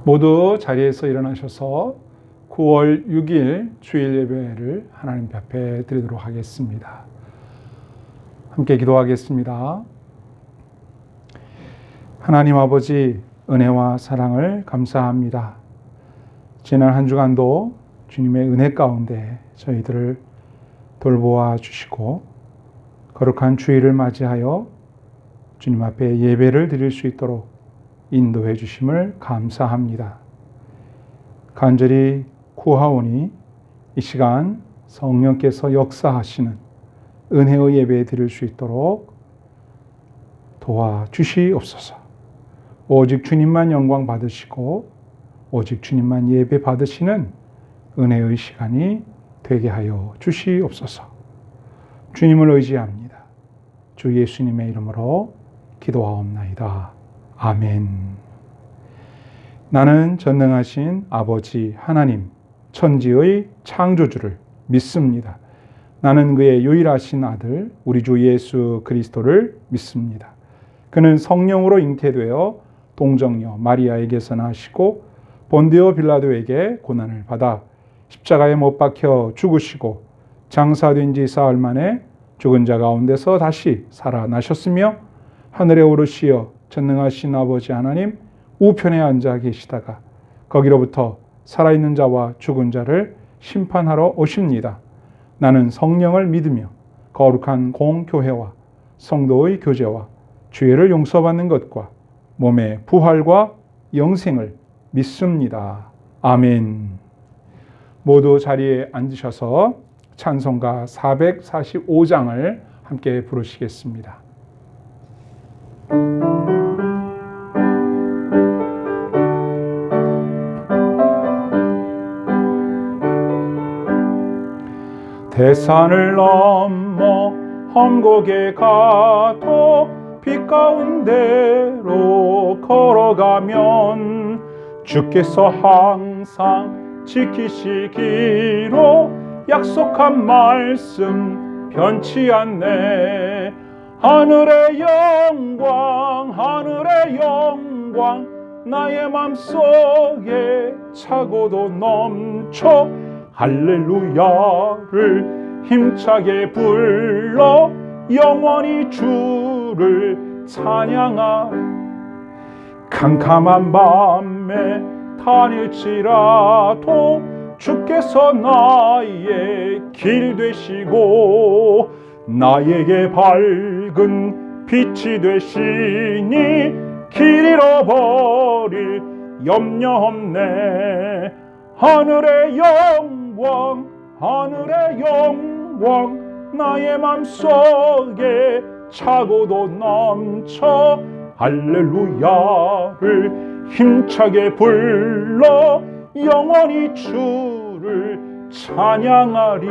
모두 자리에서 일어나셔서 9월 6일 주일 예배를 하나님 앞에 드리도록 하겠습니다. 함께 기도하겠습니다. 하나님 아버지, 은혜와 사랑을 감사합니다. 지난 한 주간도 주님의 은혜 가운데 저희들을 돌보아 주시고 거룩한 주일을 맞이하여 주님 앞에 예배를 드릴 수 있도록 인도해 주심을 감사합니다. 간절히 구하오니 이 시간 성령께서 역사하시는 은혜의 예배 드릴 수 있도록 도와주시옵소서. 오직 주님만 영광 받으시고 오직 주님만 예배 받으시는 은혜의 시간이 되게 하여 주시옵소서. 주님을 의지합니다. 주 예수님의 이름으로 기도하옵나이다. 아멘. 나는 전능하신 아버지 하나님, 천지의 창조주를 믿습니다. 나는 그의 유일하신 아들, 우리 주 예수 그리스도를 믿습니다. 그는 성령으로 잉태되어 동정녀 마리아에게서 나시고 본디오 빌라도에게 고난을 받아 십자가에 못 박혀 죽으시고 장사된 지 사흘 만에 죽은 자 가운데서 다시 살아나셨으며 하늘에 오르시어 전능하신 아버지 하나님 우편에 앉아 계시다가 거기로부터 살아있는 자와 죽은 자를 심판하러 오십니다. 나는 성령을 믿으며 거룩한 공교회와 성도의 교제와 죄를 용서받는 것과 몸의 부활과 영생을 믿습니다. 아멘. 모두 자리에 앉으셔서 찬송가 445장을 함께 부르시겠습니다. 대산을 넘어 험곡에 가도 빛 가운데로 걸어가면 주께서 항상 지키시기로 약속한 말씀 변치 않네. 하늘의 영광 하늘의 영광 나의 맘속에 차고도 넘쳐 할렐루야를 힘차게 불러 영원히 주를 찬양하리. 캄캄한 밤에 다닐지라도 주께서 나의 길 되시고 나에게 밝은 빛이 되시니 길 잃어버릴 염려 없네. 하늘의 영광 하늘의 영광 나의 맘속에 차고도 넘쳐 할렐루야를 힘차게 불러 영원히 주를 찬양하리.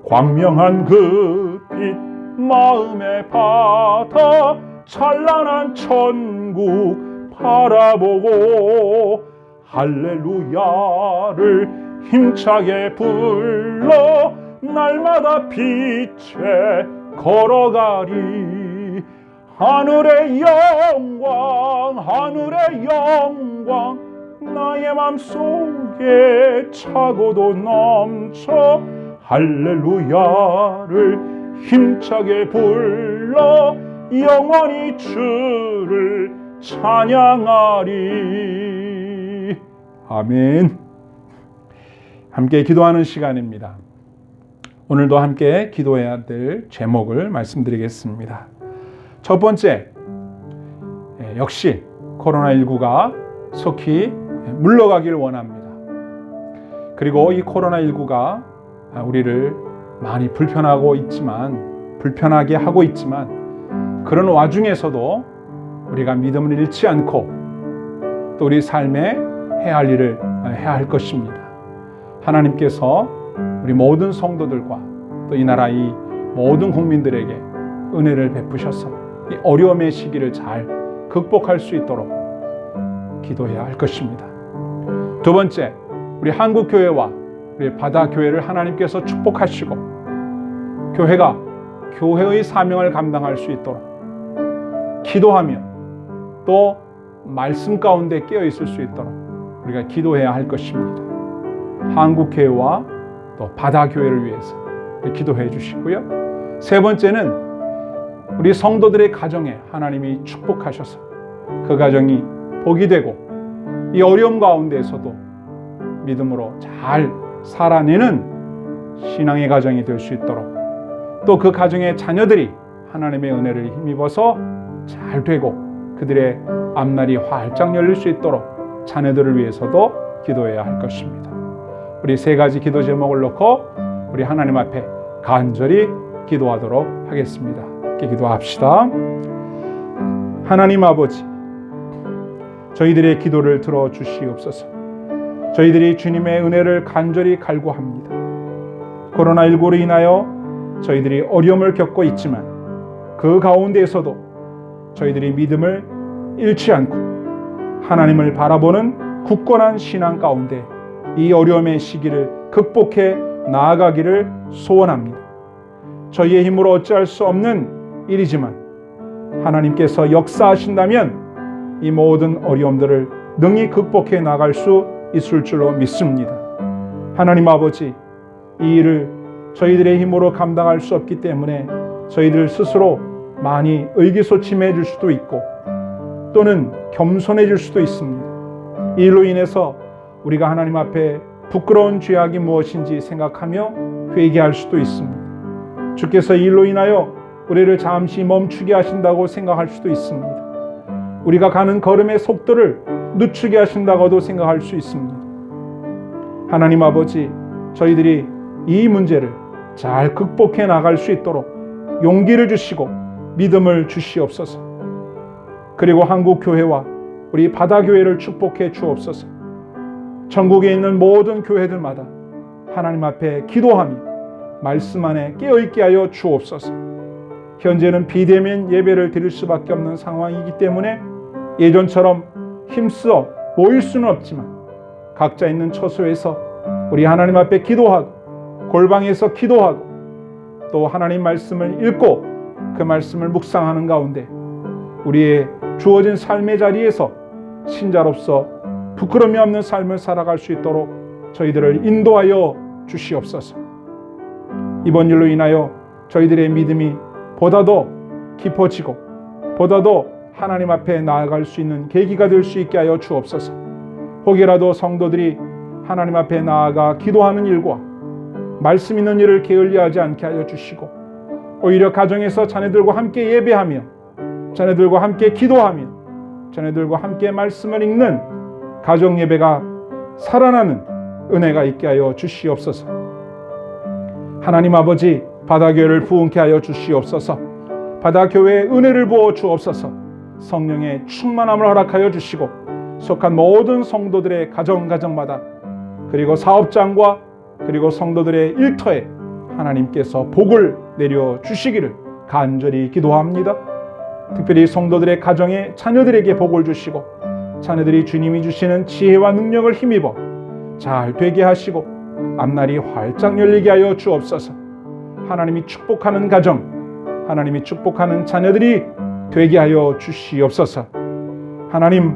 광명한 그 빛 마음에 받아 찬란한 천국 바라보고 할렐루야를 힘차게 불러 날마다 빛에 걸어가리. 하늘의 영광 하늘의 영광 나의 맘속에 차고도 넘쳐 할렐루야를 힘차게 불러 영원히 주를 찬양하리. 아멘. 함께 기도하는 시간입니다. 오늘도 함께 기도해야 될 제목을 말씀드리겠습니다. 첫 번째, 역시 코로나19가 속히 물러가길 원합니다. 그리고 이 코로나19가 우리를 많이 불편하게 하고 있지만 그런 와중에서도 우리가 믿음을 잃지 않고 또 우리 삶에 해야 할 일을 해야 할 것입니다. 하나님께서 우리 모든 성도들과 또 이 나라 이 모든 국민들에게 은혜를 베푸셔서 이 어려움의 시기를 잘 극복할 수 있도록 기도해야 할 것입니다. 두 번째, 우리 한국교회와 우리 바다교회를 하나님께서 축복하시고 교회가 교회의 사명을 감당할 수 있도록 기도하며 또 말씀 가운데 깨어 있을 수 있도록 우리가 기도해야 할 것입니다. 한국교회와 또 바다교회를 위해서 기도해 주시고요. 세 번째는 우리 성도들의 가정에 하나님이 축복하셔서 그 가정이 복이 되고 이 어려움 가운데에서도 믿음으로 잘 살아내는 신앙의 가정이 될 수 있도록 또 그 가정의 자녀들이 하나님의 은혜를 힘입어서 잘 되고 그들의 앞날이 활짝 열릴 수 있도록 자녀들을 위해서도 기도해야 할 것입니다. 우리 세 가지 기도 제목을 놓고 우리 하나님 앞에 간절히 기도하도록 하겠습니다. 함께 기도합시다. 하나님 아버지, 저희들의 기도를 들어주시옵소서. 저희들이 주님의 은혜를 간절히 갈구합니다. 코로나19로 인하여 저희들이 어려움을 겪고 있지만 그 가운데에서도 저희들이 믿음을 잃지 않고 하나님을 바라보는 굳건한 신앙 가운데 이 어려움의 시기를 극복해 나아가기를 소원합니다. 저희의 힘으로 어찌할 수 없는 일이지만 하나님께서 역사하신다면 이 모든 어려움들을 능히 극복해 나갈 수 있을 줄로 믿습니다. 하나님 아버지, 이 일을 저희들의 힘으로 감당할 수 없기 때문에 저희들 스스로 많이 의기소침해질 수도 있고 또는 겸손해질 수도 있습니다. 이 일로 인해서 우리가 하나님 앞에 부끄러운 죄악이 무엇인지 생각하며 회개할 수도 있습니다. 주께서 이 일로 인하여 우리를 잠시 멈추게 하신다고 생각할 수도 있습니다. 우리가 가는 걸음의 속도를 늦추게 하신다고도 생각할 수 있습니다. 하나님 아버지, 저희들이 이 문제를 잘 극복해 나갈 수 있도록 용기를 주시고 믿음을 주시옵소서. 그리고 한국교회와 우리 바다교회를 축복해 주옵소서. 전국에 있는 모든 교회들마다 하나님 앞에 기도하며 말씀 안에 깨어있게 하여 주옵소서. 현재는 비대면 예배를 드릴 수밖에 없는 상황이기 때문에 예전처럼 힘써 모일 수는 없지만 각자 있는 처소에서 우리 하나님 앞에 기도하고 골방에서 기도하고 또 하나님 말씀을 읽고 그 말씀을 묵상하는 가운데 우리의 주어진 삶의 자리에서 신자로서 부끄러움이 없는 삶을 살아갈 수 있도록 저희들을 인도하여 주시옵소서. 이번 일로 인하여 저희들의 믿음이 보다 더 깊어지고 보다 더 하나님 앞에 나아갈 수 있는 계기가 될 수 있게 하여 주옵소서. 혹이라도 성도들이 하나님 앞에 나아가 기도하는 일과 말씀 있는 일을 게을리하지 않게 하여 주시고 오히려 가정에서 자녀들과 함께 예배하며 자녀들과 함께 기도하며 자녀들과 함께 말씀을 읽는 가정 예배가 살아나는 은혜가 있게 하여 주시옵소서. 하나님 아버지, 바다교회를 부흥케 하여 주시옵소서. 바다교회에 은혜를 부어 주옵소서. 성령의 충만함을 허락하여 주시고 속한 모든 성도들의 가정마다 그리고 사업장과 그리고 성도들의 일터에 하나님께서 복을 내려 주시기를 간절히 기도합니다. 특별히 성도들의 가정에 자녀들에게 복을 주시고 자녀들이 주님이 주시는 지혜와 능력을 힘입어 잘 되게 하시고 앞날이 활짝 열리게 하여 주옵소서. 하나님이 축복하는 가정, 하나님이 축복하는 자녀들이 되게 하여 주시옵소서. 하나님,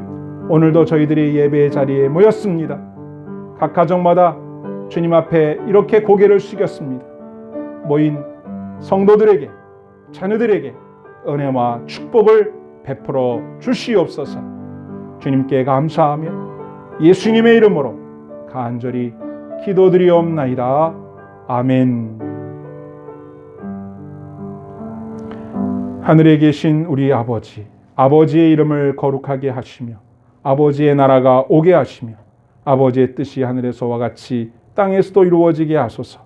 오늘도 저희들이 예배의 자리에 모였습니다. 각 가정마다 주님 앞에 이렇게 고개를 숙였습니다. 모인 성도들에게, 자녀들에게 은혜와 축복을 베풀어 주시옵소서. 주님께 감사하며 예수님의 이름으로 간절히 기도드리옵나이다. 아멘. 하늘에 계신 우리 아버지, 아버지의 이름을 거룩하게 하시며 아버지의 나라가 오게 하시며 아버지의 뜻이 하늘에서와 같이 땅에서도 이루어지게 하소서.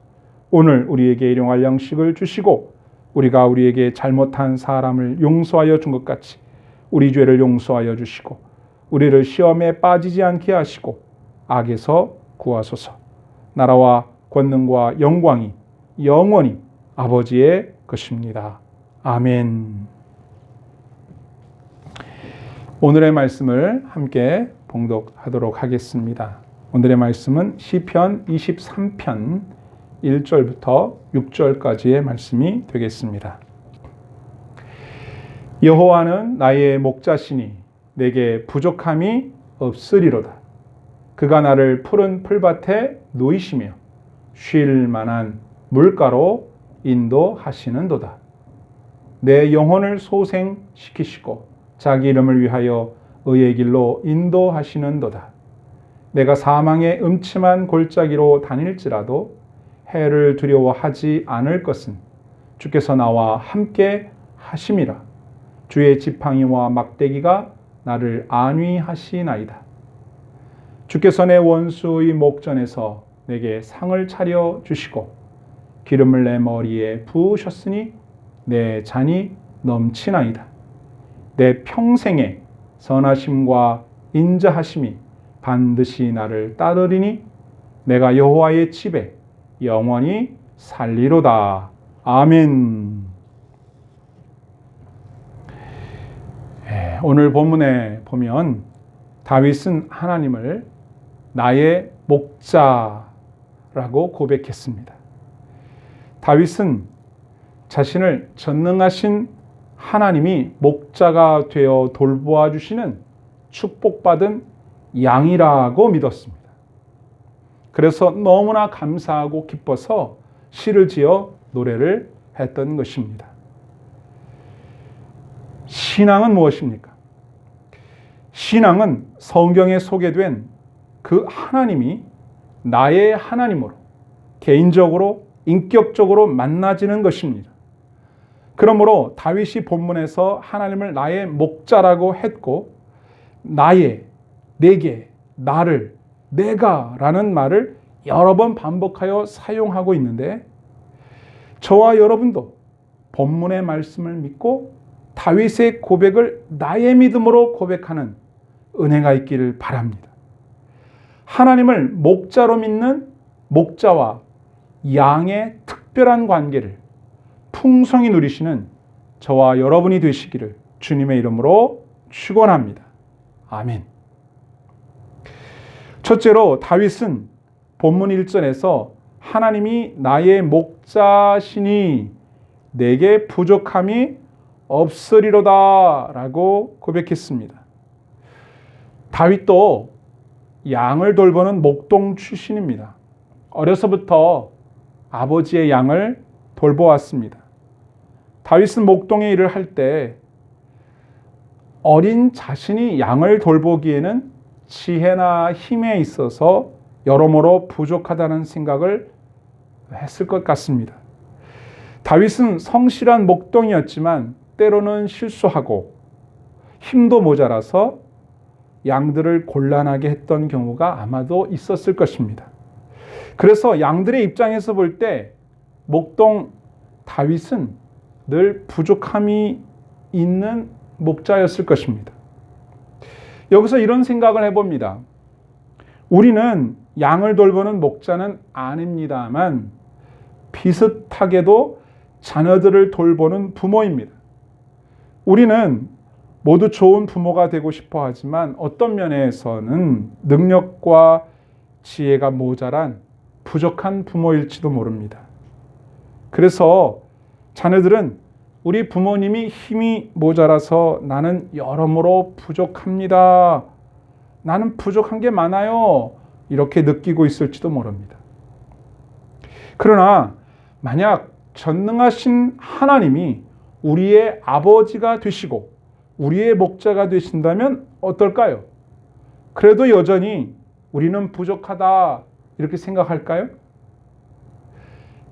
오늘 우리에게 일용할 양식을 주시고 우리가 우리에게 잘못한 사람을 용서하여 준 것 같이 우리 죄를 용서하여 주시고 우리를 시험에 빠지지 않게 하시고 악에서 구하소서. 나라와 권능과 영광이 영원히 아버지의 것입니다. 아멘. 오늘의 말씀을 함께 봉독하도록 하겠습니다. 오늘의 말씀은 시편 23편 1절부터 6절까지의 말씀이 되겠습니다. 여호와는 나의 목자시니 내게 부족함이 없으리로다. 그가 나를 푸른 풀밭에 누이시며 쉴 만한 물가로 인도하시는도다. 내 영혼을 소생시키시고 자기 이름을 위하여 의의 길로 인도하시는도다. 내가 사망의 음침한 골짜기로 다닐지라도 해를 두려워하지 않을 것은 주께서 나와 함께 하심이라. 주의 지팡이와 막대기가 나를 안위하시나이다. 주께서 내 원수의 목전에서 내게 상을 차려 주시고 기름을 내 머리에 부으셨으니 내 잔이 넘치나이다. 내 평생의 선하심과 인자하심이 반드시 나를 따르리니 내가 여호와의 집에 영원히 살리로다. 아멘. 오늘 본문에 보면 다윗은 하나님을 나의 목자라고 고백했습니다. 다윗은 자신을 전능하신 하나님이 목자가 되어 돌보아 주시는 축복받은 양이라고 믿었습니다. 그래서 너무나 감사하고 기뻐서 시를 지어 노래를 했던 것입니다. 신앙은 무엇입니까? 신앙은 성경에 소개된 그 하나님이 나의 하나님으로 개인적으로 인격적으로 만나지는 것입니다. 그러므로 다윗이 본문에서 하나님을 나의 목자라고 했고 나의, 내게, 나를, 내가 라는 말을 여러 번 반복하여 사용하고 있는데 저와 여러분도 본문의 말씀을 믿고 다윗의 고백을 나의 믿음으로 고백하는 은혜가 있기를 바랍니다. 하나님을 목자로 믿는 목자와 양의 특별한 관계를 풍성히 누리시는 저와 여러분이 되시기를 주님의 이름으로 축원합니다. 아멘. 첫째로 다윗은 본문 1절에서 하나님이 나의 목자시니 내게 부족함이 없으리로다 라고 고백했습니다. 다윗도 양을 돌보는 목동 출신입니다. 어려서부터 아버지의 양을 돌보았습니다. 다윗은 목동의 일을 할 때 어린 자신이 양을 돌보기에는 지혜나 힘에 있어서 여러모로 부족하다는 생각을 했을 것 같습니다. 다윗은 성실한 목동이었지만 때로는 실수하고 힘도 모자라서 양들을 곤란하게 했던 경우가 아마도 있었을 것입니다. 그래서 양들의 입장에서 볼 때 목동 다윗은 늘 부족함이 있는 목자였을 것입니다. 여기서 이런 생각을 해봅니다. 우리는 양을 돌보는 목자는 아닙니다만 비슷하게도 자녀들을 돌보는 부모입니다. 우리는 모두 좋은 부모가 되고 싶어 하지만 어떤 면에서는 능력과 지혜가 모자란 부족한 부모일지도 모릅니다. 그래서 자녀들은 우리 부모님이 힘이 모자라서 나는 여러모로 부족합니다. 나는 부족한 게 많아요. 이렇게 느끼고 있을지도 모릅니다. 그러나 만약 전능하신 하나님이 우리의 아버지가 되시고 우리의 목자가 되신다면 어떨까요? 그래도 여전히 우리는 부족하다 이렇게 생각할까요?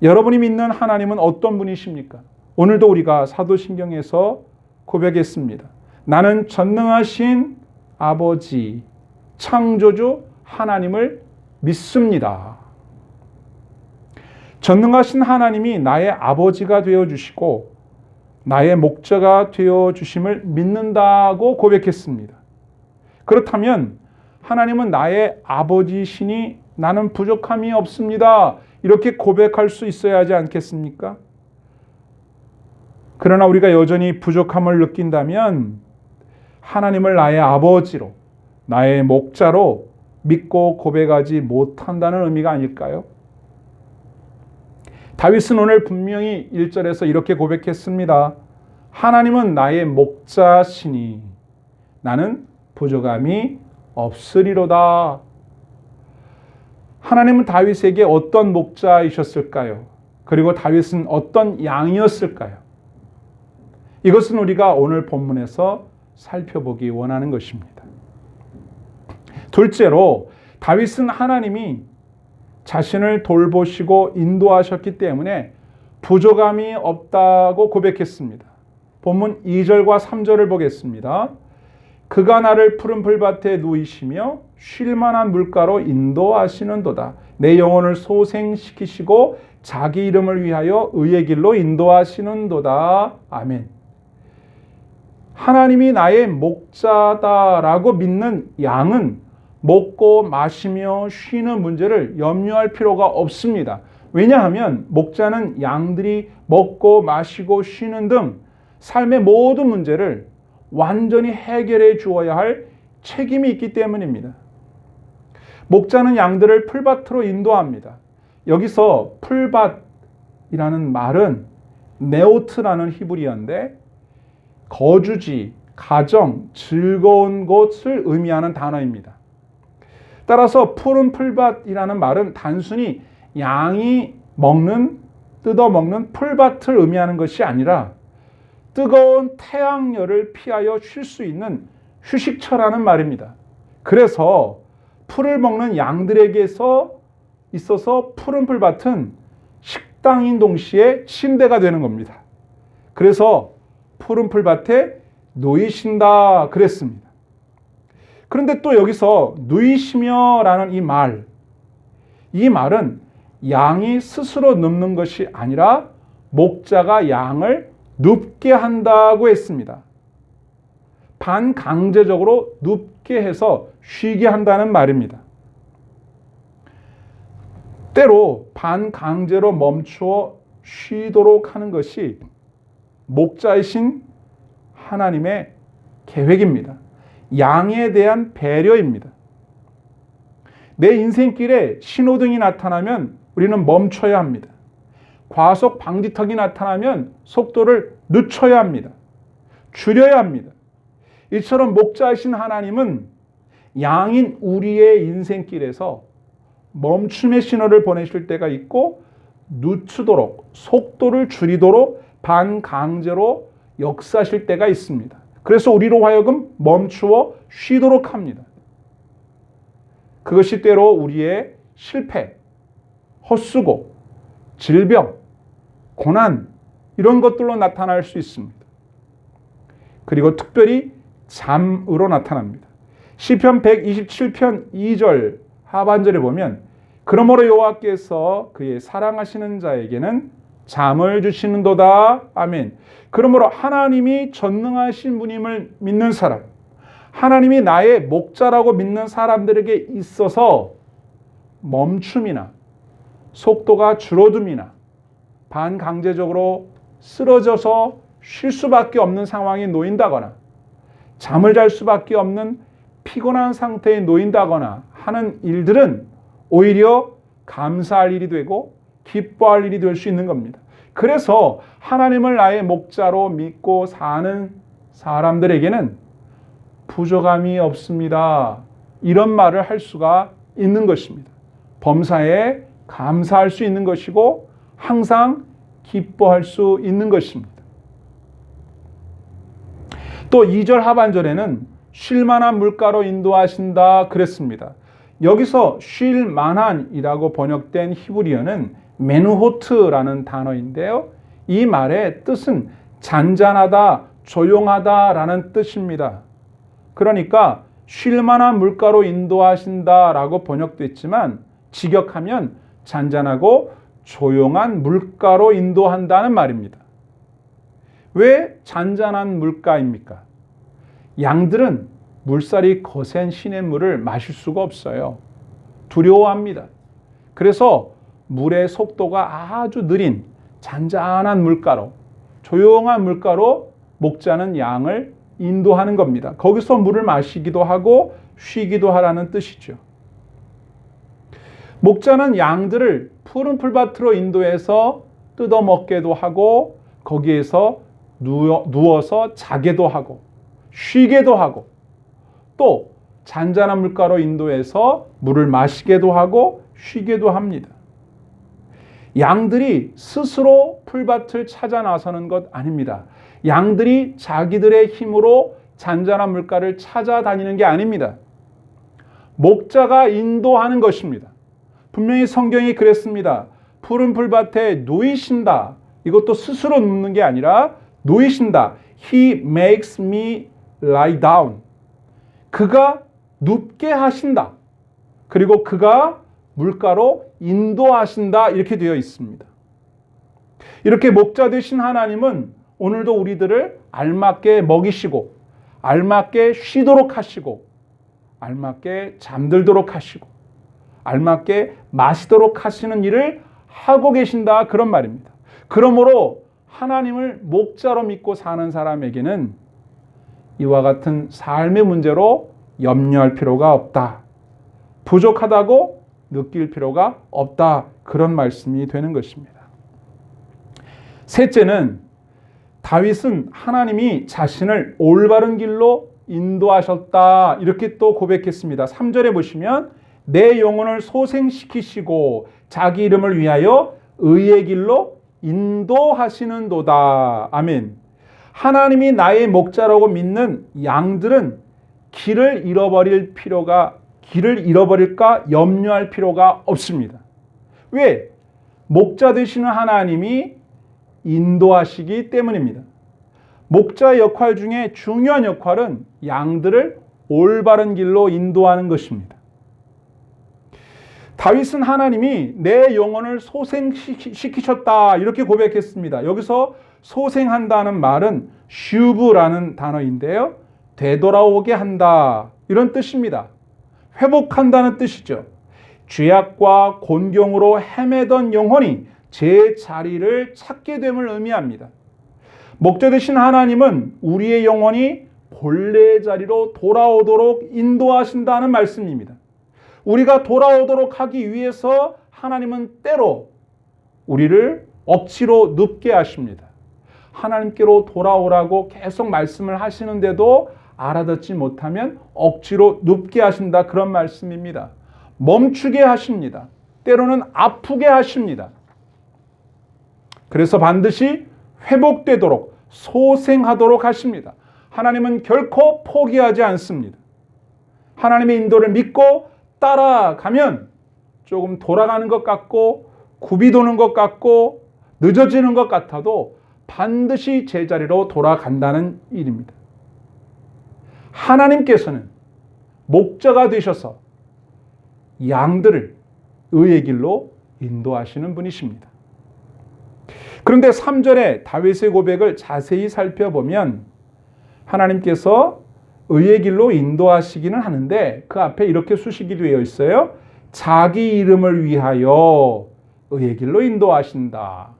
여러분이 믿는 하나님은 어떤 분이십니까? 오늘도 우리가 사도신경에서 고백했습니다. 나는 전능하신 아버지, 창조주 하나님을 믿습니다. 전능하신 하나님이 나의 아버지가 되어주시고 나의 목자가 되어주심을 믿는다고 고백했습니다. 그렇다면 하나님은 나의 아버지시니 나는 부족함이 없습니다. 이렇게 고백할 수 있어야 하지 않겠습니까? 그러나 우리가 여전히 부족함을 느낀다면 하나님을 나의 아버지로, 나의 목자로 믿고 고백하지 못한다는 의미가 아닐까요? 다윗은 오늘 분명히 1절에서 이렇게 고백했습니다. 하나님은 나의 목자시니 나는 부족함이 없으리로다. 하나님은 다윗에게 어떤 목자이셨을까요? 그리고 다윗은 어떤 양이었을까요? 이것은 우리가 오늘 본문에서 살펴보기 원하는 것입니다. 둘째로, 다윗은 하나님이 자신을 돌보시고 인도하셨기 때문에 부족함이 없다고 고백했습니다. 본문 2절과 3절을 보겠습니다. 그가 나를 푸른 풀밭에 누이시며 쉴만한 물가로 인도하시는도다. 내 영혼을 소생시키시고 자기 이름을 위하여 의의 길로 인도하시는도다. 아멘. 하나님이 나의 목자다라고 믿는 양은 먹고 마시며 쉬는 문제를 염려할 필요가 없습니다. 왜냐하면 목자는 양들이 먹고 마시고 쉬는 등 삶의 모든 문제를 완전히 해결해 주어야 할 책임이 있기 때문입니다. 목자는 양들을 풀밭으로 인도합니다. 여기서 풀밭이라는 말은 네오트라는 히브리어인데 거주지, 가정, 즐거운 곳을 의미하는 단어입니다. 따라서 푸른 풀밭이라는 말은 단순히 양이 뜯어먹는 풀밭을 의미하는 것이 아니라 뜨거운 태양열을 피하여 쉴 수 있는 휴식처라는 말입니다. 그래서 풀을 먹는 양들에게서 있어서 푸른 풀밭은 식당인 동시에 침대가 되는 겁니다. 그래서 푸른 풀밭에 누이신다 그랬습니다. 그런데 또 여기서 누이시며라는 이 말은 양이 스스로 눕는 것이 아니라 목자가 양을 눕게 한다고 했습니다. 반강제적으로 눕게 해서 쉬게 한다는 말입니다. 때로 반강제로 멈추어 쉬도록 하는 것이 목자이신 하나님의 계획입니다. 양에 대한 배려입니다. 내 인생길에 신호등이 나타나면 우리는 멈춰야 합니다. 과속 방지턱이 나타나면 속도를 늦춰야 합니다. 줄여야 합니다. 이처럼 목자이신 하나님은 양인 우리의 인생길에서 멈춤의 신호를 보내실 때가 있고 늦추도록, 속도를 줄이도록 반강제로 역사하실 때가 있습니다. 그래서 우리로 하여금 멈추어 쉬도록 합니다. 그것이 때로 우리의 실패, 헛수고, 질병, 고난 이런 것들로 나타날 수 있습니다. 그리고 특별히 잠으로 나타납니다. 시편 127편 2절 하반절에 보면 그러므로 여호와께서 그의 사랑하시는 자에게는 잠을 주시는도다. 아멘. 그러므로 하나님이 전능하신 분임을 믿는 사람, 하나님이 나의 목자라고 믿는 사람들에게 있어서 멈춤이나 속도가 줄어듦이나 반강제적으로 쓰러져서 쉴 수밖에 없는 상황에 놓인다거나 잠을 잘 수밖에 없는 피곤한 상태에 놓인다거나 하는 일들은 오히려 감사할 일이 되고 기뻐할 일이 될 수 있는 겁니다. 그래서 하나님을 나의 목자로 믿고 사는 사람들에게는 부족함이 없습니다. 이런 말을 할 수가 있는 것입니다. 범사에 감사할 수 있는 것이고 항상 기뻐할 수 있는 것입니다. 또 2절 하반절에는 쉴만한 물가로 인도하신다 그랬습니다. 여기서 쉴만한이라고 번역된 히브리어는 메누호트라는 단어인데요. 이 말의 뜻은 잔잔하다, 조용하다라는 뜻입니다. 그러니까 쉴만한 물가로 인도하신다라고 번역됐지만 직역하면 잔잔하고 조용한 물가로 인도한다는 말입니다. 왜 잔잔한 물가입니까? 양들은 물살이 거센 시냇물을 마실 수가 없어요. 두려워합니다. 그래서 물의 속도가 아주 느린 잔잔한 물가로, 조용한 물가로 목자는 양을 인도하는 겁니다. 거기서 물을 마시기도 하고 쉬기도 하라는 뜻이죠. 목자는 양들을 푸른 풀밭으로 인도해서 뜯어먹게도 하고 거기에서 누워서 자게도 하고 쉬게도 하고 또 잔잔한 물가로 인도해서 물을 마시게도 하고 쉬게도 합니다. 양들이 스스로 풀밭을 찾아 나서는 것 아닙니다. 양들이 자기들의 힘으로 잔잔한 물가를 찾아다니는 게 아닙니다. 목자가 인도하는 것입니다. 분명히 성경이 그랬습니다. 푸른 풀밭에 누이신다. 이것도 스스로 눕는 게 아니라 누이신다. He makes me lie down. 그가 눕게 하신다. 그리고 그가 물가로 인도하신다. 이렇게 되어 있습니다. 이렇게 목자 되신 하나님은 오늘도 우리들을 알맞게 먹이시고 알맞게 쉬도록 하시고 알맞게 잠들도록 하시고 알맞게 마시도록 하시는 일을 하고 계신다. 그런 말입니다. 그러므로 하나님을 목자로 믿고 사는 사람에게는 이와 같은 삶의 문제로 염려할 필요가 없다. 부족하다고 느낄 필요가 없다. 그런 말씀이 되는 것입니다. 셋째는 다윗은 하나님이 자신을 올바른 길로 인도하셨다. 이렇게 또 고백했습니다. 3절에 보시면 내 영혼을 소생시키시고 자기 이름을 위하여 의의 길로 인도하시는도다. 아멘. 하나님이 나의 목자라고 믿는 양들은 길을 잃어버릴까 염려할 필요가 없습니다. 왜? 목자 되시는 하나님이 인도하시기 때문입니다. 목자의 역할 중에 중요한 역할은 양들을 올바른 길로 인도하는 것입니다. 다윗은 하나님이 내 영혼을 소생시키셨다 이렇게 고백했습니다. 여기서 소생한다는 말은 슈브라는 단어인데요. 되돌아오게 한다 이런 뜻입니다. 회복한다는 뜻이죠. 죄악과 곤경으로 헤매던 영혼이 제 자리를 찾게 됨을 의미합니다. 목자 되신 하나님은 우리의 영혼이 본래의 자리로 돌아오도록 인도하신다는 말씀입니다. 우리가 돌아오도록 하기 위해서 하나님은 때로 우리를 억지로 눕게 하십니다. 하나님께로 돌아오라고 계속 말씀을 하시는데도 알아듣지 못하면 억지로 눕게 하신다. 그런 말씀입니다. 멈추게 하십니다. 때로는 아프게 하십니다. 그래서 반드시 회복되도록 소생하도록 하십니다. 하나님은 결코 포기하지 않습니다. 하나님의 인도를 믿고 따라가면 조금 돌아가는 것 같고 굽이 도는 것 같고 늦어지는 것 같아도 반드시 제자리로 돌아간다는 일입니다. 하나님께서는 목자가 되셔서 양들을 의의 길로 인도하시는 분이십니다. 그런데 3절에 다윗의 고백을 자세히 살펴보면 하나님께서 의의 길로 인도하시기는 하는데 그 앞에 이렇게 수식이 되어 있어요. 자기 이름을 위하여 의의 길로 인도하신다.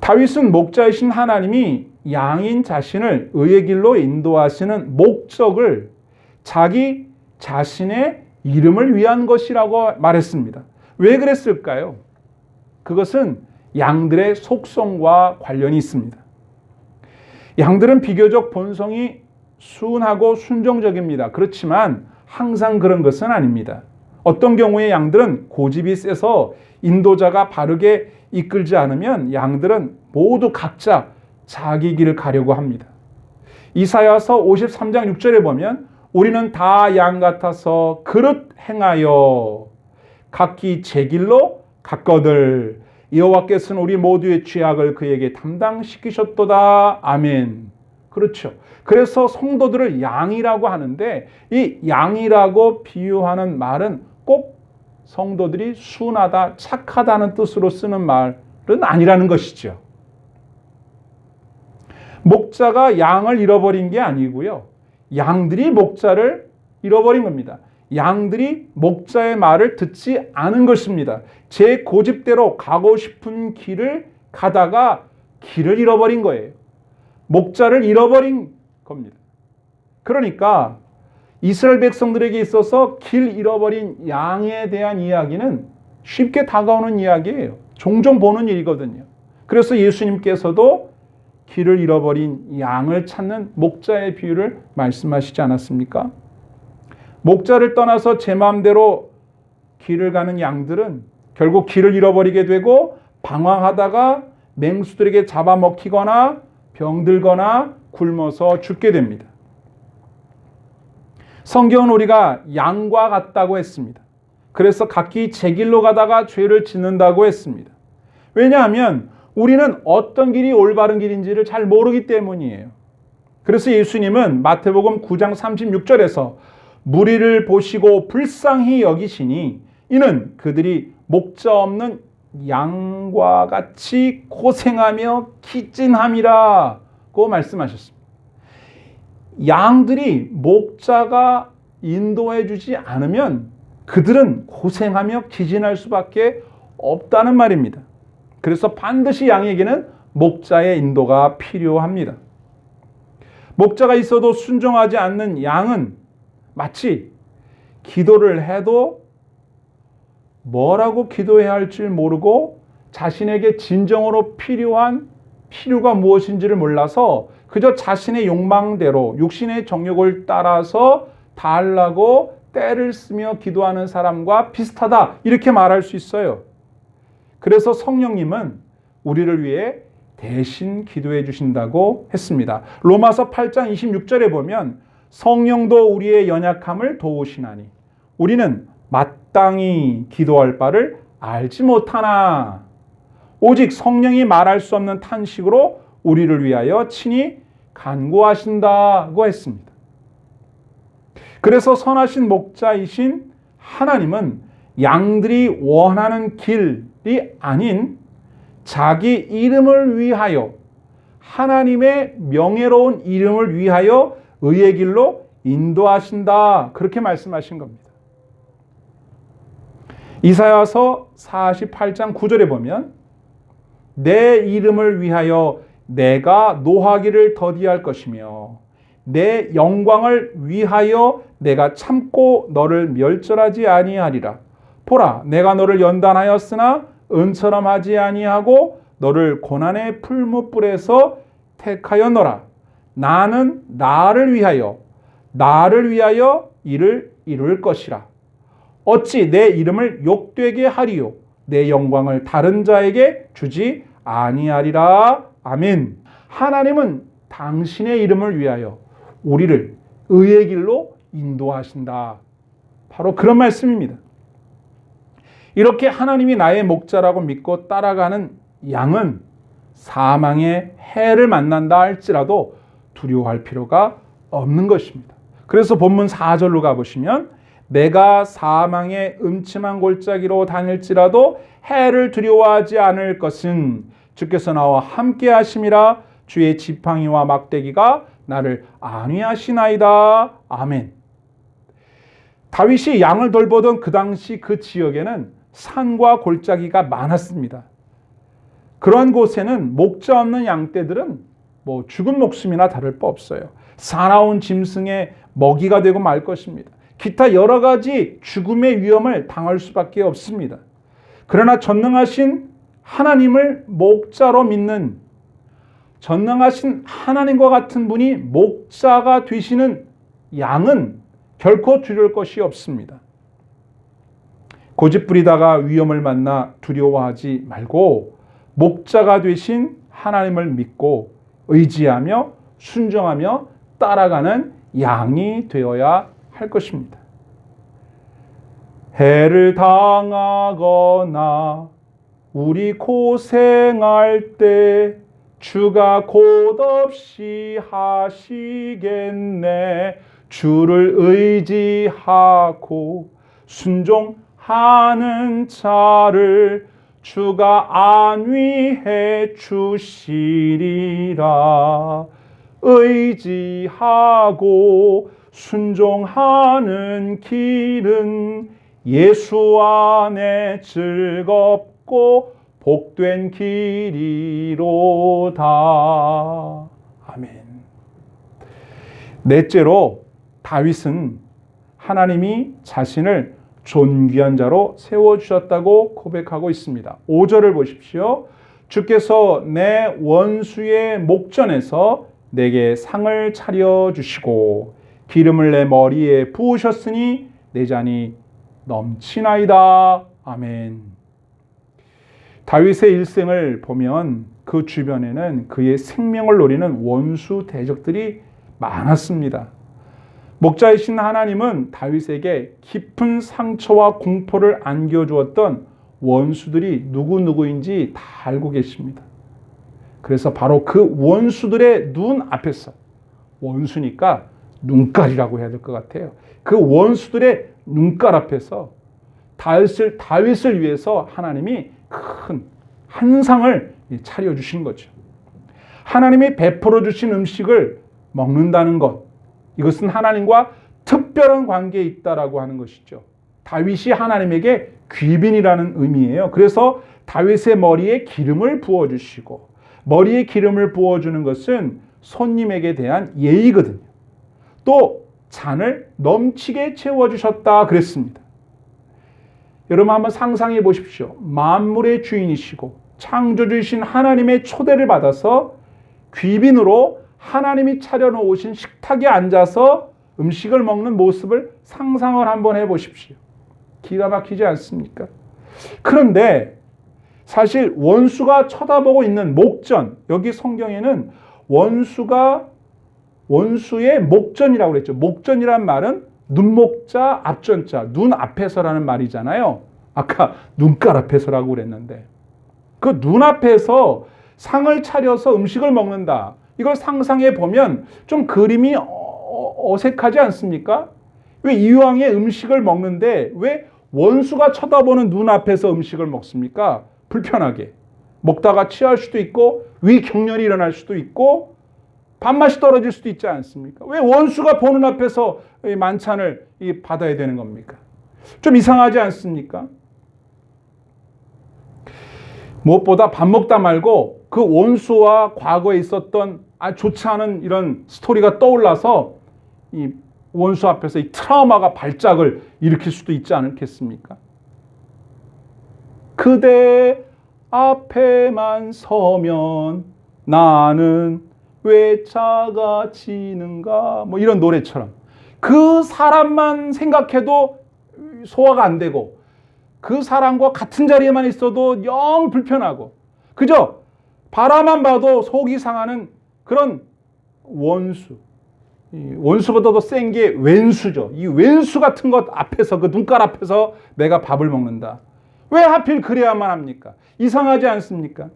다윗은 목자이신 하나님이 양인 자신을 의의 길로 인도하시는 목적을 자기 자신의 이름을 위한 것이라고 말했습니다. 왜 그랬을까요? 그것은 양들의 속성과 관련이 있습니다. 양들은 비교적 본성이 순하고 순종적입니다. 그렇지만 항상 그런 것은 아닙니다. 어떤 경우에 양들은 고집이 세서 인도자가 바르게 이끌지 않으면 양들은 모두 각자 자기 길을 가려고 합니다. 이사야서 53장 6절에 보면 우리는 다 양 같아서 그릇 행하여 각기 제 길로 갔거늘 여호와께서는 우리 모두의 죄악을 그에게 담당시키셨도다. 아멘. 그렇죠. 그래서 성도들을 양이라고 하는데 이 양이라고 비유하는 말은 꼭 성도들이 순하다, 착하다는 뜻으로 쓰는 말은 아니라는 것이죠. 목자가 양을 잃어버린 게 아니고요. 양들이 목자를 잃어버린 겁니다. 양들이 목자의 말을 듣지 않은 것입니다. 제 고집대로 가고 싶은 길을 가다가 길을 잃어버린 거예요. 목자를 잃어버린 겁니다. 그러니까 이스라엘 백성들에게 있어서 길 잃어버린 양에 대한 이야기는 쉽게 다가오는 이야기예요. 종종 보는 일이거든요. 그래서 예수님께서도 길을 잃어버린 양을 찾는 목자의 비유를 말씀하시지 않았습니까? 목자를 떠나서 제 마음대로 길을 가는 양들은 결국 길을 잃어버리게 되고 방황하다가 맹수들에게 잡아먹히거나 병들거나 굶어서 죽게 됩니다. 성경은 우리가 양과 같다고 했습니다. 그래서 각기 제 길로 가다가 죄를 짓는다고 했습니다. 왜냐하면 우리는 어떤 길이 올바른 길인지를 잘 모르기 때문이에요. 그래서 예수님은 마태복음 9장 36절에서 무리를 보시고 불쌍히 여기시니 이는 그들이 목자 없는 양과 같이 고생하며 기진함이라고 말씀하셨습니다. 양들이 목자가 인도해 주지 않으면 그들은 고생하며 기진할 수밖에 없다는 말입니다. 그래서 반드시 양에게는 목자의 인도가 필요합니다. 목자가 있어도 순종하지 않는 양은 마치 기도를 해도 뭐라고 기도해야 할지 모르고 자신에게 진정으로 필요한 필요가 무엇인지를 몰라서 그저 자신의 욕망대로 육신의 정욕을 따라서 다 하려고 때를 쓰며 기도하는 사람과 비슷하다, 이렇게 말할 수 있어요. 그래서 성령님은 우리를 위해 대신 기도해 주신다고 했습니다. 로마서 8장 26절에 보면 성령도 우리의 연약함을 도우시나니 우리는 마땅히 기도할 바를 알지 못하나 오직 성령이 말할 수 없는 탄식으로 우리를 위하여 친히 간구하신다고 했습니다. 그래서 선하신 목자이신 하나님은 양들이 원하는 길이 아닌 자기 이름을 위하여, 하나님의 명예로운 이름을 위하여 의의 길로 인도하신다, 그렇게 말씀하신 겁니다. 이사야서 48장 9절에 보면 내 이름을 위하여 내가 노하기를 더디할 것이며 내 영광을 위하여 내가 참고 너를 멸절하지 아니하리라. 보라, 내가 너를 연단하였으나 은처럼 하지 아니하고 너를 고난의 풀무불에서 택하였노라. 나는 나를 위하여 이를 이룰 것이라. 어찌 내 이름을 욕되게 하리요 내 영광을 다른 자에게 주지 아니하리라. 아멘. 하나님은 당신의 이름을 위하여 우리를 의의 길로 인도하신다. 바로 그런 말씀입니다. 이렇게 하나님이 나의 목자라고 믿고 따라가는 양은 사망의 해를 만난다 할지라도 두려워할 필요가 없는 것입니다. 그래서 본문 4절로 가보시면 내가 사망의 음침한 골짜기로 다닐지라도 해를 두려워하지 않을 것은 주께서 나와 함께 하심이라. 주의 지팡이와 막대기가 나를 안위하시나이다. 아멘. 다윗이 양을 돌보던 그 당시 그 지역에는 산과 골짜기가 많았습니다. 그러한 곳에는 목자 없는 양떼들은 죽은 목숨이나 다를 바 없어요. 사나운 짐승의 먹이가 되고 말 것입니다. 기타 여러 가지 죽음의 위험을 당할 수밖에 없습니다. 그러나 전능하신 하나님을 목자로 믿는, 전능하신 하나님과 같은 분이 목자가 되시는 양은 결코 두려울 것이 없습니다. 고집부리다가 위험을 만나 두려워하지 말고 목자가 되신 하나님을 믿고 의지하며 순종하며 따라가는 양이 되어야 할 것입니다. 해를 당하거나 우리 고생할 때 주가 곧 없이 하시겠네. 주를 의지하고 순종하는 자를 주가 안위해 주시리라. 의지하고 순종하는 길은 예수 안에 즐겁고 복된 길이로다. 아멘. 넷째로 다윗은 하나님이 자신을 존귀한 자로 세워주셨다고 고백하고 있습니다. 5절을 보십시오. 주께서 내 원수의 목전에서 내게 상을 차려주시고 기름을 내 머리에 부으셨으니 내 잔이 넘치나이다. 아멘. 다윗의 일생을 보면 그 주변에는 그의 생명을 노리는 원수 대적들이 많았습니다. 목자이신 하나님은 다윗에게 깊은 상처와 공포를 안겨주었던 원수들이 누구누구인지 다 알고 계십니다. 그래서 바로 그 원수들의 눈 앞에서, 원수니까 눈깔이라고 해야 될 것 같아요. 그 원수들의 눈깔 앞에서 다윗을 위해서 하나님이 큰 한 상을 차려주신 거죠. 하나님이 베풀어 주신 음식을 먹는다는 것, 이것은 하나님과 특별한 관계에 있다라고 하는 것이죠. 다윗이 하나님에게 귀빈이라는 의미예요. 그래서 다윗의 머리에 기름을 부어주시고, 머리에 기름을 부어주는 것은 손님에게 대한 예의거든요. 또 잔을 넘치게 채워주셨다 그랬습니다. 여러분 한번 상상해 보십시오. 만물의 주인이시고 창조주이신 하나님의 초대를 받아서 귀빈으로 하나님이 차려놓으신 식탁에 앉아서 음식을 먹는 모습을 상상을 한번 해보십시오. 기가 막히지 않습니까? 그런데 사실 원수가 쳐다보고 있는 목전, 여기 성경에는 원수의 목전이라고 그랬죠. 목전이란 말은 눈목자 앞전자, 눈 앞에서라는 말이잖아요. 아까 눈깔 앞에서라고 그랬는데 그 눈앞에서 상을 차려서 음식을 먹는다. 이걸 상상해 보면 좀 그림이 어색하지 않습니까? 왜 이왕에 음식을 먹는데 왜 원수가 쳐다보는 눈앞에서 음식을 먹습니까? 불편하게. 먹다가 취할 수도 있고 위경련이 일어날 수도 있고 밥맛이 떨어질 수도 있지 않습니까? 왜 원수가 보는 앞에서 만찬을 받아야 되는 겁니까? 좀 이상하지 않습니까? 무엇보다 밥 먹다 말고 그 원수와 과거에 있었던 좋지 않은 이런 스토리가 떠올라서 이 원수 앞에서 이 트라우마가 발작을 일으킬 수도 있지 않겠습니까? 그대 앞에만 서면 나는 왜 작아지는가? 뭐 이런 노래처럼 그 사람만 생각해도 소화가 안 되고 그 사람과 같은 자리에만 있어도 영 불편하고 그저 바라만 봐도 속이 상하는 그런 원수. 원수보다도 센 게 왼수죠. 이 왼수 같은 것 앞에서 그 눈깔 앞에서 내가 밥을 먹는다. 왜 하필 그래야만 합니까? 이상하지 않습니까?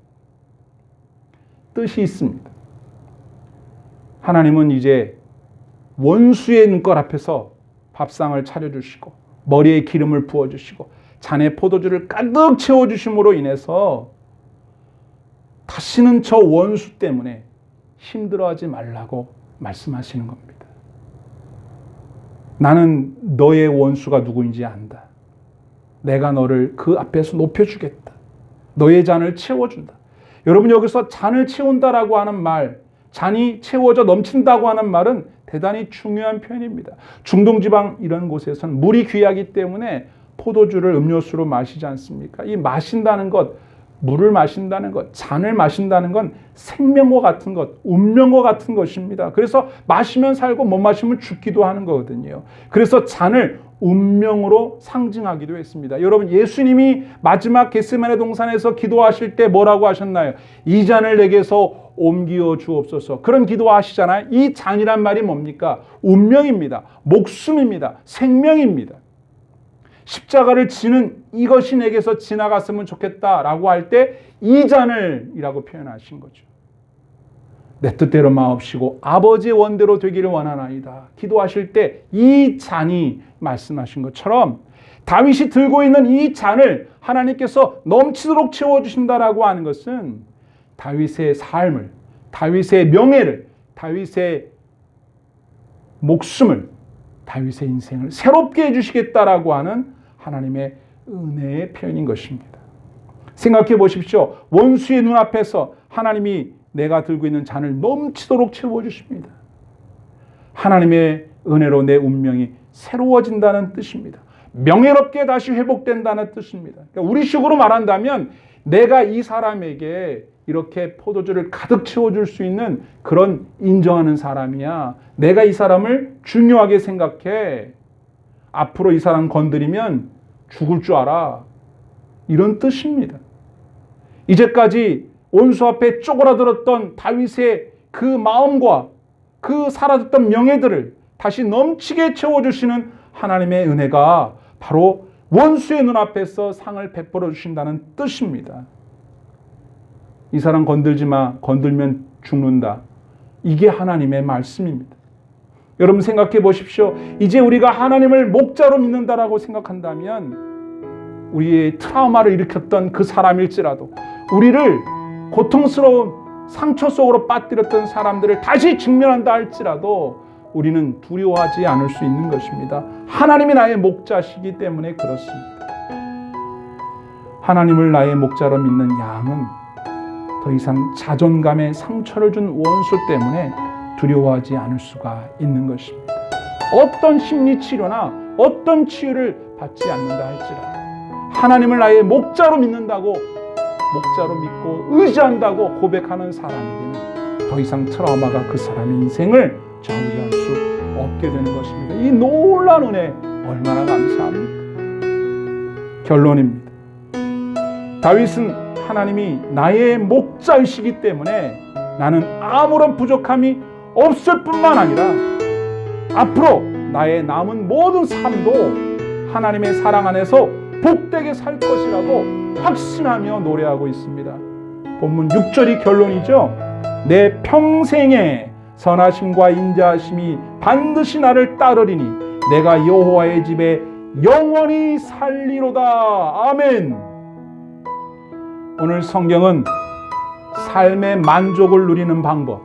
뜻이 있습니다. 하나님은 이제 원수의 눈깔 앞에서 밥상을 차려주시고 머리에 기름을 부어주시고 잔에 포도주를 가득 채워주심으로 인해서 다시는 저 원수 때문에 힘들어하지 말라고 말씀하시는 겁니다. 나는 너의 원수가 누구인지 안다. 내가 너를 그 앞에서 높여주겠다. 너의 잔을 채워준다. 여러분 여기서 잔을 채운다라고 하는 말, 잔이 채워져 넘친다고 하는 말은 대단히 중요한 표현입니다. 중동지방 이런 곳에서는 물이 귀하기 때문에 포도주를 음료수로 마시지 않습니까? 이 마신다는 것, 물을 마신다는 것, 잔을 마신다는 건 생명과 같은 것, 운명과 같은 것입니다. 그래서 마시면 살고 못 마시면 죽기도 하는 거거든요. 그래서 잔을 운명으로 상징하기도 했습니다. 여러분 예수님이 마지막 겟세마네 동산에서 기도하실 때 뭐라고 하셨나요? 이 잔을 내게서 옮기어 주옵소서. 그런 기도하시잖아요. 이 잔이란 말이 뭡니까? 운명입니다. 목숨입니다. 생명입니다. 십자가를 지는 이것이 내게서 지나갔으면 좋겠다라고 할 때 이 잔을 이라고 표현하신 거죠. 내 뜻대로 마옵시고 아버지의 원대로 되기를 원하나이다. 기도하실 때 이 잔이 말씀하신 것처럼 다윗이 들고 있는 이 잔을 하나님께서 넘치도록 채워주신다라고 하는 것은 다윗의 삶을, 다윗의 명예를, 다윗의 목숨을, 다윗의 인생을 새롭게 해주시겠다라고 하는 하나님의 은혜의 표현인 것입니다. 생각해 보십시오. 원수의 눈앞에서 하나님이 내가 들고 있는 잔을 넘치도록 채워주십니다. 하나님의 은혜로 내 운명이 새로워진다는 뜻입니다. 명예롭게 다시 회복된다는 뜻입니다. 그러니까 우리식으로 말한다면 내가 이 사람에게 이렇게 포도주를 가득 채워줄 수 있는 그런 인정하는 사람이야. 내가 이 사람을 중요하게 생각해. 앞으로 이 사람 건드리면 죽을 줄 알아. 이런 뜻입니다. 이제까지 원수 앞에 쪼그라들었던 다윗의 그 마음과 그 사라졌던 명예들을 다시 넘치게 채워주시는 하나님의 은혜가 바로 원수의 눈앞에서 상을 베풀어 주신다는 뜻입니다. 이 사람 건들지 마. 건들면 죽는다. 이게 하나님의 말씀입니다. 여러분 생각해 보십시오. 이제 우리가 하나님을 목자로 믿는다라고 생각한다면 우리의 트라우마를 일으켰던 그 사람일지라도 우리를 고통스러운 상처 속으로 빠뜨렸던 사람들을 다시 직면한다 할지라도 우리는 두려워하지 않을 수 있는 것입니다. 하나님이 나의 목자시기 때문에 그렇습니다. 하나님을 나의 목자로 믿는 양은 더 이상 자존감에 상처를 준 원수 때문에 두려워하지 않을 수가 있는 것입니다. 어떤 심리치료나 어떤 치유를 받지 않는다 할지라도 하나님을 나의 목자로 믿는다고, 목자로 믿고 의지한다고 고백하는 사람에게는 더 이상 트라우마가 그 사람의 인생을 좌우할 수 없게 되는 것입니다. 이 놀라운 은혜 얼마나 감사합니까? 결론입니다. 다윗은 하나님이 나의 목자이시기 때문에 나는 아무런 부족함이 없을 뿐만 아니라 앞으로 나의 남은 모든 삶도 하나님의 사랑 안에서 복되게 살 것이라고 확신하며 노래하고 있습니다. 본문 6절이 결론이죠. 내 평생에 선하심과 인자하심이 반드시 나를 따르리니 내가 여호와의 집에 영원히 살리로다. 아멘. 오늘 성경은 삶의 만족을 누리는 방법,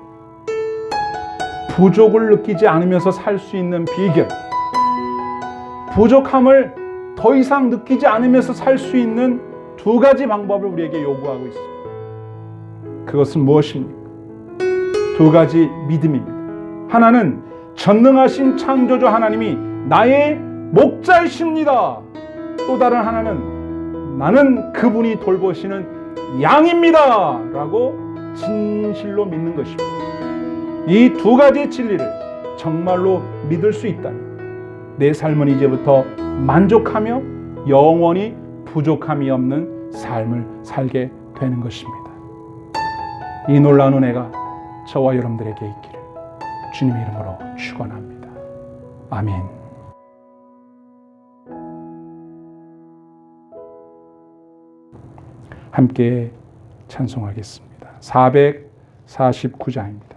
부족을 느끼지 않으면서 살 수 있는 비결, 부족함을 더 이상 느끼지 않으면서 살 수 있는 두 가지 방법을 우리에게 요구하고 있습니다. 그것은 무엇입니까? 두 가지 믿음입니다. 하나는 전능하신 창조주 하나님이 나의 목자이십니다. 또 다른 하나는 나는 그분이 돌보시는 양입니다 라고 진실로 믿는 것입니다. 이 두 가지 진리를 정말로 믿을 수 있다면 내 삶은 이제부터 만족하며 영원히 부족함이 없는 삶을 살게 되는 것입니다. 이 놀라운 은혜가 저와 여러분들에게 있기를 주님의 이름으로 축원합니다. 아멘. 함께 찬송하겠습니다. 449장입니다.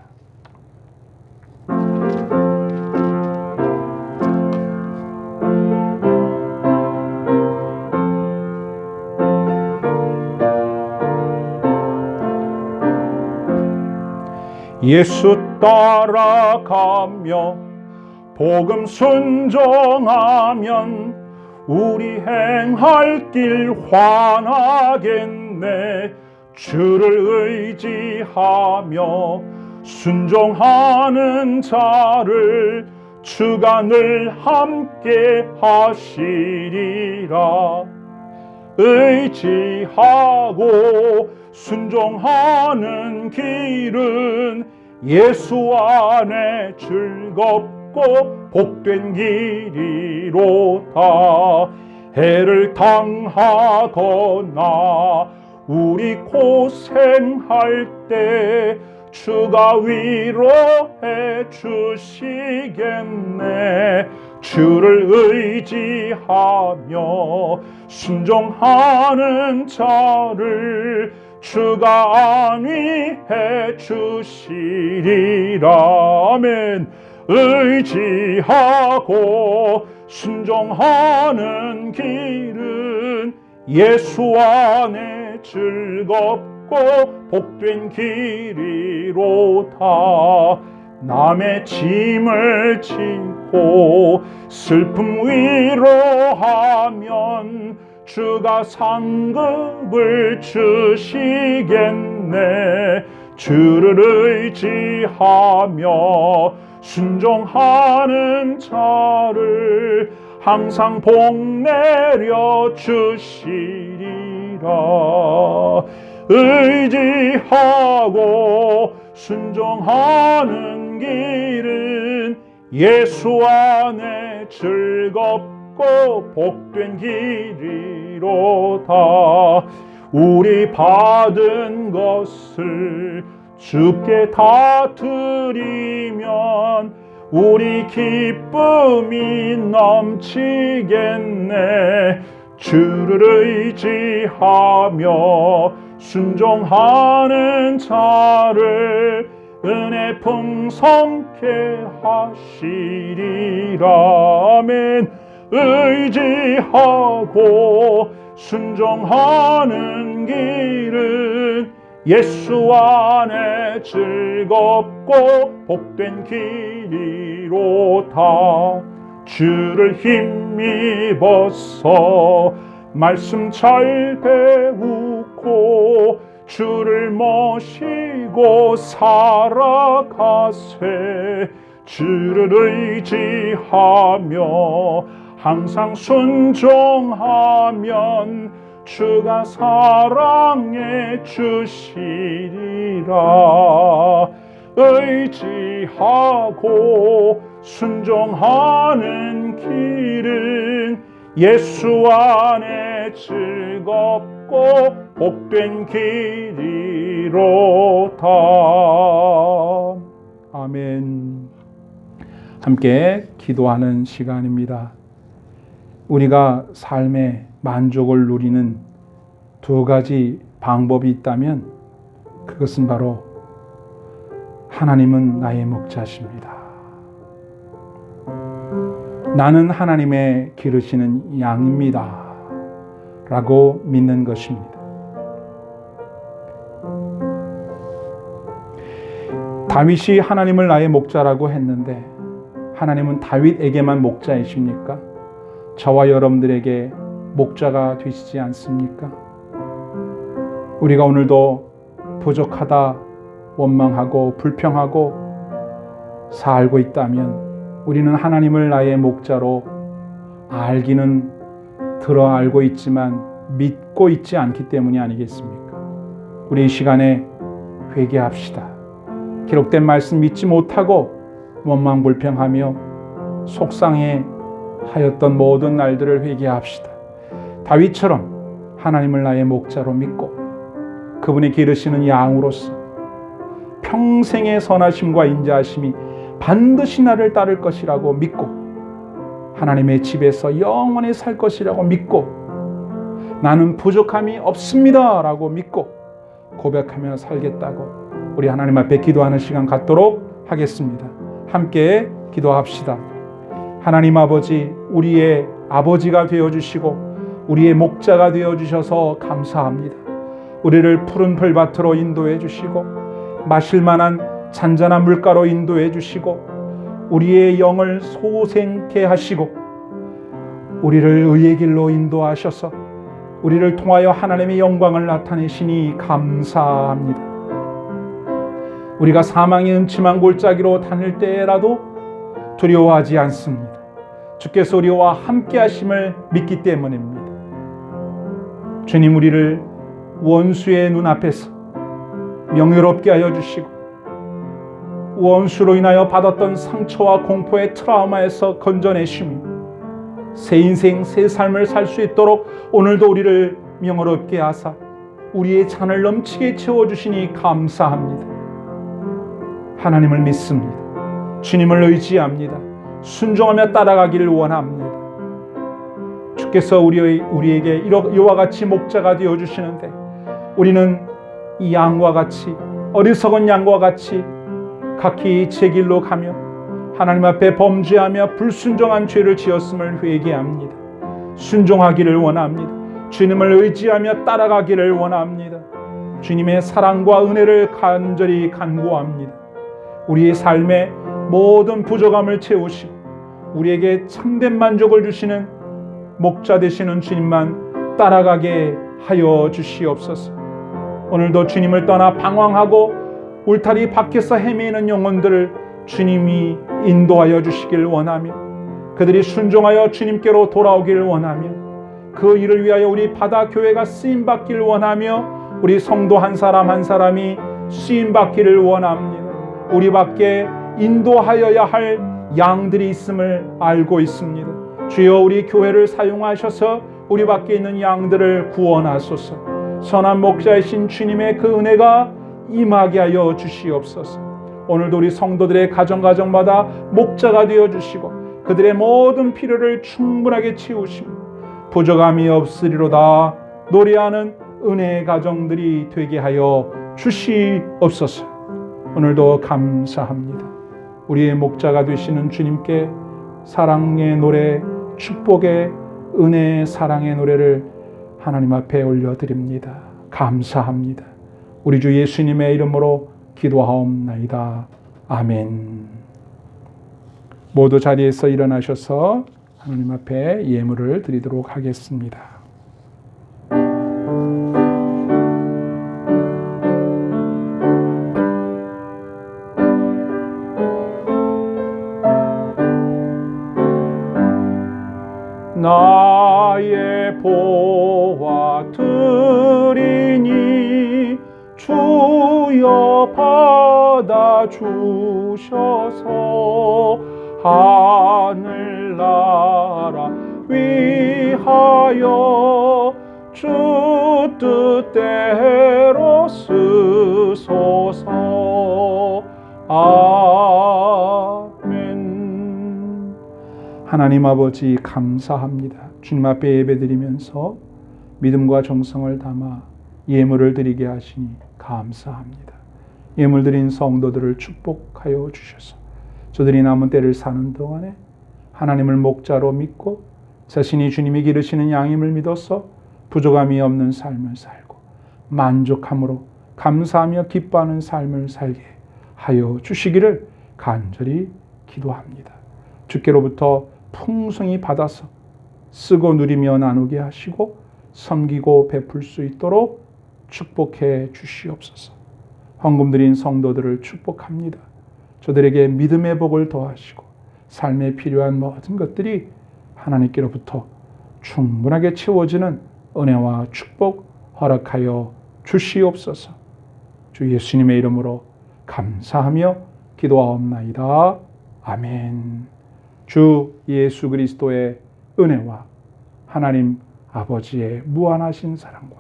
예수 따라가며 복음 순종하면 우리 행할 길 환하겠네. 주를 의지하며 순종하는 자를 주가 늘 함께 하시리라. 의지하고 순종하는 길은 예수 안에 즐겁고 복된 길이로다. 해를 당하거나 우리 고생할 때 주가 위로해 주시겠네. 주를 의지하며 순종하는 자를 주가 안위해 주시리라. 아멘. 의지하고 순종하는 길은 예수 안에 즐겁고 복된 길이로다. 남의 짐을 지고 슬픔 위로하면 주가 상급을 주시겠네. 주를 의지하며 순종하는 자를 항상 복 내려 주시리라. 의지하고 순종하는 길은 예수 안에 즐겁고 복된 길이로다. 우리 받은 것을 주께 다 드리면 우리 기쁨이 넘치겠네. 주를 의지하며 순종하는 자를 은혜 풍성케 하시리라. 아멘. 의지하고 순종하는 길은 예수 안에 즐겁고 복된 길이로다. 주를 힘입어서 말씀 잘 배우고 주를 모시고 살아가세. 주를 의지하며 항상 순종하면 주가 사랑해 주시리라. 의지하고 순종하는 길은 예수 안에 즐겁고 복된 길이로다. 아멘. 함께 기도하는 시간입니다. 우리가 삶의 만족을 누리는 두 가지 방법이 있다면 그것은 바로 하나님은 나의 목자십니다. 나는 하나님의 기르시는 양입니다. 라고 믿는 것입니다. 다윗이 하나님을 나의 목자라고 했는데 하나님은 다윗에게만 목자이십니까? 저와 여러분들에게 목자가 되시지 않습니까? 우리가 오늘도 부족하다, 원망하고 불평하고 살고 있다면 우리는 하나님을 나의 목자로 알기는 들어 알고 있지만 믿고 있지 않기 때문이 아니겠습니까? 우리 이 시간에 회개합시다. 기록된 말씀 믿지 못하고 원망 불평하며 속상해 하였던 모든 날들을 회개합시다. 다윗처럼 하나님을 나의 목자로 믿고 그분이 기르시는 양으로서 평생의 선하심과 인자하심이 반드시 나를 따를 것이라고 믿고 하나님의 집에서 영원히 살 것이라고 믿고 나는 부족함이 없습니다 라고 믿고 고백하며 살겠다고 우리 하나님 앞에 기도하는 시간 갖도록 하겠습니다. 함께 기도합시다. 하나님 아버지, 우리의 아버지가 되어주시고 우리의 목자가 되어주셔서 감사합니다. 우리를 푸른 풀밭으로 인도해 주시고 마실 만한 잔잔한 물가로 인도해 주시고 우리의 영을 소생케 하시고 우리를 의의 길로 인도하셔서 우리를 통하여 하나님의 영광을 나타내시니 감사합니다. 우리가 사망의 음침한 골짜기로 다닐 때라도 두려워하지 않습니다. 주께서 우리와 함께 하심을 믿기 때문입니다. 주님, 우리를 원수의 눈앞에서 명예롭게 하여 주시고 원수로 인하여 받았던 상처와 공포의 트라우마에서 건져내시며 새 인생, 새 삶을 살 수 있도록 오늘도 우리를 명예롭게 하사 우리의 잔을 넘치게 채워주시니 감사합니다. 하나님을 믿습니다. 주님을 의지합니다. 순종하며 따라가기를 원합니다. 주께서 우리에게 이와 같이 목자가 되어주시는데 우리는 이 양과 같이 어리석은 양과 같이 각기 제 길로 가며 하나님 앞에 범죄하며 불순종한 죄를 지었음을 회개합니다. 순종하기를 원합니다. 주님을 의지하며 따라가기를 원합니다. 주님의 사랑과 은혜를 간절히 간구합니다. 우리의 삶의 모든 부족함을 채우시고 우리에게 참된 만족을 주시는 목자 되시는 주님만 따라가게 하여 주시옵소서. 오늘도 주님을 떠나 방황하고 울타리 밖에서 헤매는 영혼들을 주님이 인도하여 주시길 원하며 그들이 순종하여 주님께로 돌아오기를 원하며 그 일을 위하여 우리 바다교회가 쓰임받기를 원하며 우리 성도 한 사람 한 사람이 쓰임받기를 원합니다. 우리 밖에 인도하여야 할 양들이 있음을 알고 있습니다. 주여 우리 교회를 사용하셔서 우리 밖에 있는 양들을 구원하소서. 선한 목자이신 주님의 그 은혜가 임하게 하여 주시옵소서. 오늘도 우리 성도들의 가정마다 목자가 되어주시고 그들의 모든 필요를 충분하게 채우시고 부족함이 없으리로다 노래하는 은혜의 가정들이 되게 하여 주시옵소서. 오늘도 감사합니다. 우리의 목자가 되시는 주님께 사랑의 노래, 축복의 은혜의 사랑의 노래를 하나님 앞에 올려드립니다. 감사합니다. 우리 주 예수님의 이름으로 기도하옵나이다. 아멘. 모두 자리에서 일어나셔서 하나님 앞에 예물을 드리도록 하겠습니다. 나의 보화 드리니 주여 받아주셔서 하늘나라 위하여 주 뜻대로 쓰소서. 아멘. 하나님 아버지 감사합니다. 주님 앞에 예배드리면서 믿음과 정성을 담아 예물을 드리게 하시니 감사합니다. 예물 드린 성도들을 축복하여 주셔서 저들이 남은 때를 사는 동안에 하나님을 목자로 믿고 자신이 주님이 기르시는 양임을 믿어서 부족함이 없는 삶을 살고 만족함으로 감사하며 기뻐하는 삶을 살게 하여 주시기를 간절히 기도합니다. 주께로부터 풍성히 받아서 쓰고 누리며 나누게 하시고 섬기고 베풀 수 있도록 축복해 주시옵소서. 헌금 드린 성도들을 축복합니다. 저들에게 믿음의 복을 더하시고 삶에 필요한 모든 것들이 하나님께로부터 충분하게 채워지는 은혜와 축복 허락하여 주시옵소서. 주 예수님의 이름으로 감사하며 기도하옵나이다. 아멘. 주 예수 그리스도의 은혜와 하나님 아버지의 무한하신 사랑과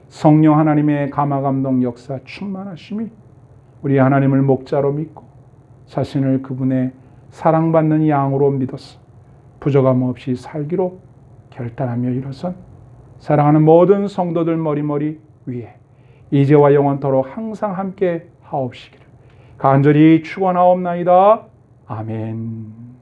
성령 하나님의 감화감동 역사 충만하심이 우리 하나님을 목자로 믿고 자신을 그분의 사랑받는 양으로 믿어서 부족함 없이 살기로 결단하며 일어선 사랑하는 모든 성도들 머리머리 위에 이제와 영원토록 항상 함께 하옵시기를 간절히 축원하옵나이다. 아멘.